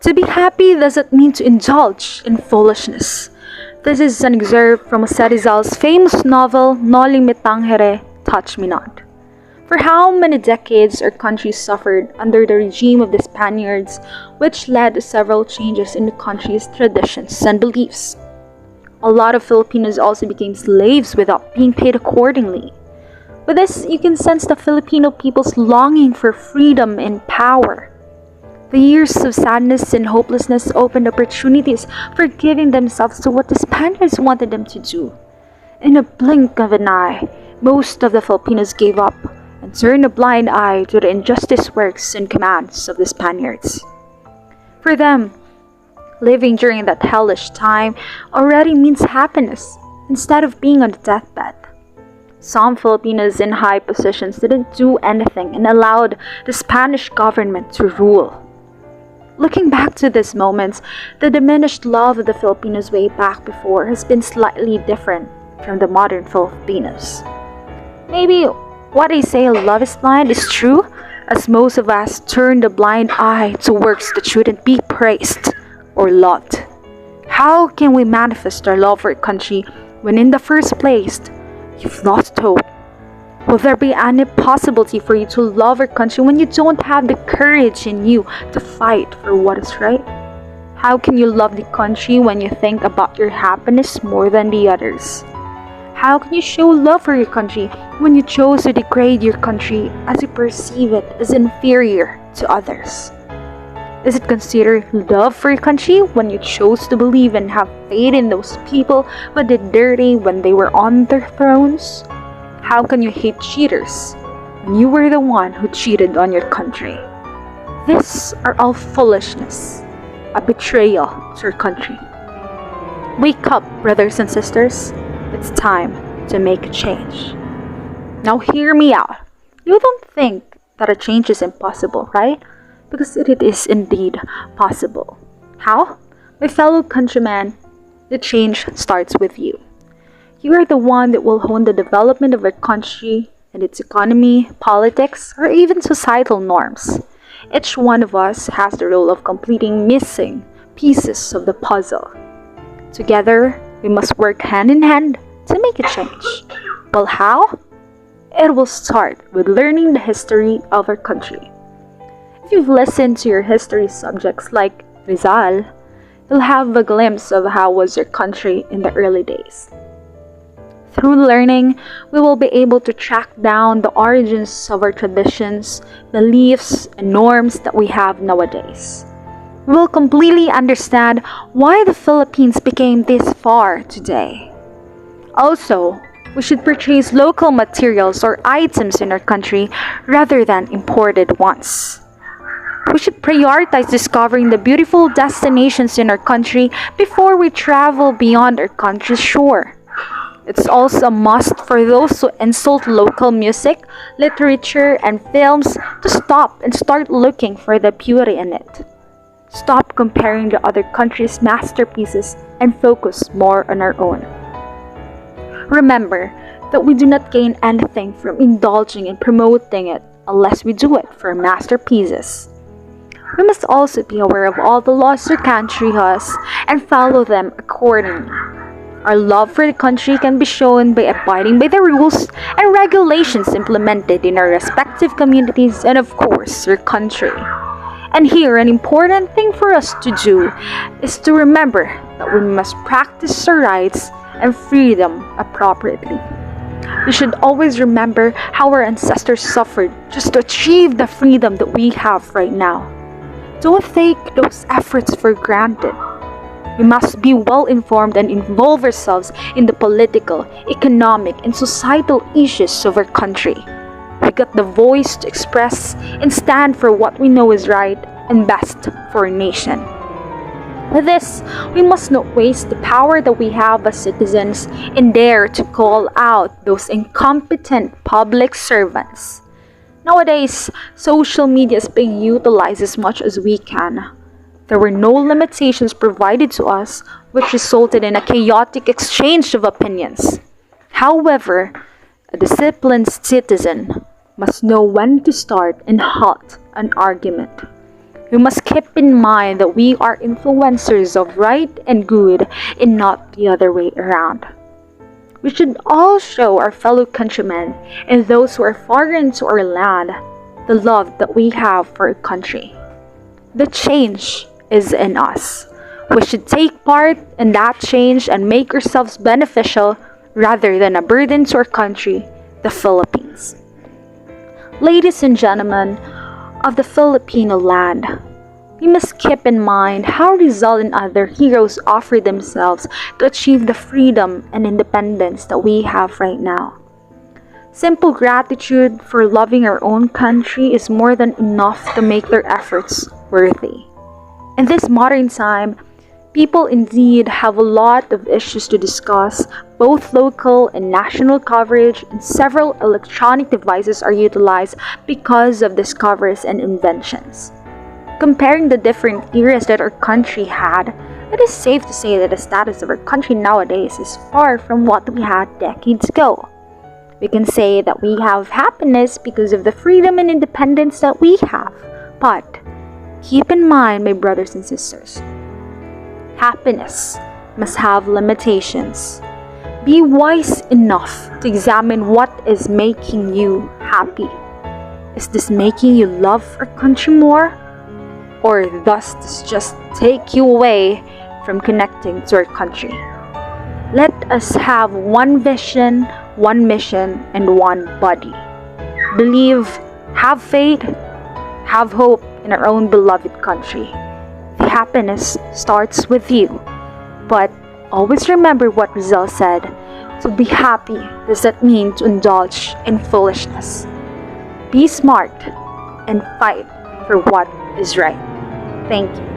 To be happy doesn't mean to indulge in foolishness. This is an excerpt from Jose Rizal's famous novel, Noli Me Tangere, Touch Me Not. For how many decades our country suffered under the regime of the Spaniards, which led to several changes in the country's traditions and beliefs. A lot of Filipinos also became slaves without being paid accordingly. With this, you can sense the Filipino people's longing for freedom and power. The years of sadness and hopelessness opened opportunities for giving themselves to what the Spaniards wanted them to do. In a blink of an eye, most of the Filipinos gave up and turned a blind eye to the injustice works and commands of the Spaniards. For them, living during that hellish time already means happiness instead of being on the deathbed. Some Filipinos in high positions didn't do anything and allowed the Spanish government to rule. Looking back to these moments, the diminished love of the Filipinos way back before has been slightly different from the modern Filipinos. Maybe what they say love is blind is true, as most of us turn the blind eye to works that shouldn't be praised or loved. How can we manifest our love for a country when in the first place, you've lost hope? Will there be any possibility for you to love our country when you don't have the courage in you to fight for what is right? How can you love the country when you think about your happiness more than the others? How can you show love for your country when you chose to degrade your country as you perceive it as inferior to others? Is it considered love for your country when you chose to believe and have faith in those people who did dirty when they were on their thrones? How can you hate cheaters when you were the one who cheated on your country? These are all foolishness, a betrayal to your country. Wake up, brothers and sisters. It's time to make a change. Now hear me out. You don't think that a change is impossible, right? Because it is indeed possible. How? My fellow countrymen, the change starts with you. You are the one that will hone the development of our country and its economy, politics, or even societal norms. Each one of us has the role of completing missing pieces of the puzzle. Together, we must work hand in hand to make a change. Well, how? It will start with learning the history of our country. If you've listened to your history subjects like Rizal, you'll have a glimpse of how was your country in the early days. Through learning, we will be able to track down the origins of our traditions, beliefs, and norms that we have nowadays. We will completely understand why the Philippines became this far today. Also, we should purchase local materials or items in our country rather than imported ones. We should prioritize discovering the beautiful destinations in our country before we travel beyond our country's shore. It's also a must for those who insult local music, literature, and films to stop and start looking for the beauty in it. Stop comparing the other countries' masterpieces and focus more on our own. Remember that we do not gain anything from indulging and promoting it unless we do it for masterpieces. We must also be aware of all the laws our country has and follow them accordingly. Our love for the country can be shown by abiding by the rules and regulations implemented in our respective communities and, of course, our country. And here, an important thing for us to do is to remember that we must practice our rights and freedom appropriately. We should always remember how our ancestors suffered just to achieve the freedom that we have right now. Don't take those efforts for granted. We must be well informed and involve ourselves in the political, economic, and societal issues of our country. We got the voice to express and stand for what we know is right and best for our nation. With this, we must not waste the power that we have as citizens and dare to call out those incompetent public servants. Nowadays, social media is being utilized as much as we can. There were no limitations provided to us, which resulted in a chaotic exchange of opinions. However, a disciplined citizen must know when to start and halt an argument. We must keep in mind that we are influencers of right and good and not the other way around. We should all show our fellow countrymen and those who are foreign to our land the love that we have for our country. The change is in us. We should take part in that change and make ourselves beneficial rather than a burden to our country, the Philippines. Ladies and gentlemen of the Filipino land, we must keep in mind how Rizal and other heroes offered themselves to achieve the freedom and independence that we have right now. Simple gratitude for loving our own country is more than enough to make their efforts worthy. In this modern time, people indeed have a lot of issues to discuss. Both local and national coverage and several electronic devices are utilized because of discoveries and inventions. Comparing the different eras that our country had, it is safe to say that the status of our country nowadays is far from what we had decades ago. We can say that we have happiness because of the freedom and independence that we have. But keep in mind, my brothers and sisters, happiness must have limitations. Be wise enough to examine what is making you happy. Is this making you love our country more? Or does this just take you away from connecting to our country? Let us have one vision, one mission, and one body. Believe, have faith, have hope in our own beloved country. The happiness starts with you. But always remember what Rizal said, to be happy does not mean to indulge in foolishness. Be smart and fight for what is right. Thank you.